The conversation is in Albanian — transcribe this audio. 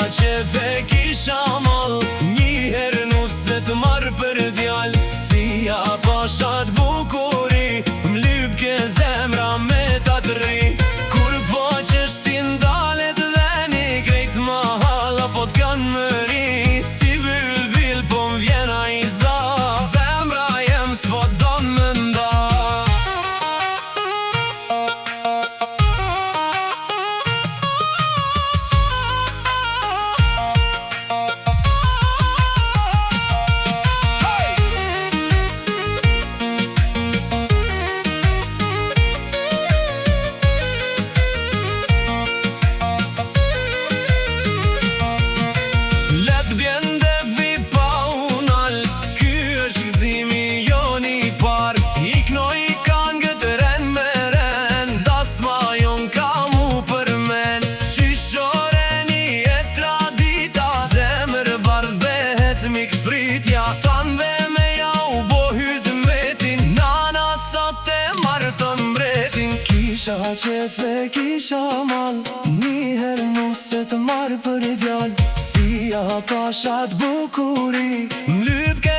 qefe kisha mall, njëherë nuse të marrë për djall. Si ja pashat bukuri, m'lyp ke zemra me ta të rri. Kur po qeshti ndalet dhe një krejt ma hala po t'kan më ri. Si bylbil po m'vjen a i za, zemra jem s'po don më nda. Tan dhe me ja u bo hyzmetin, nana sa te marrë të mbretin. Kisha qefe, kisha mall, njëherë nuse të marrë për djall. Si ja pashat bukuri, m'lyp ke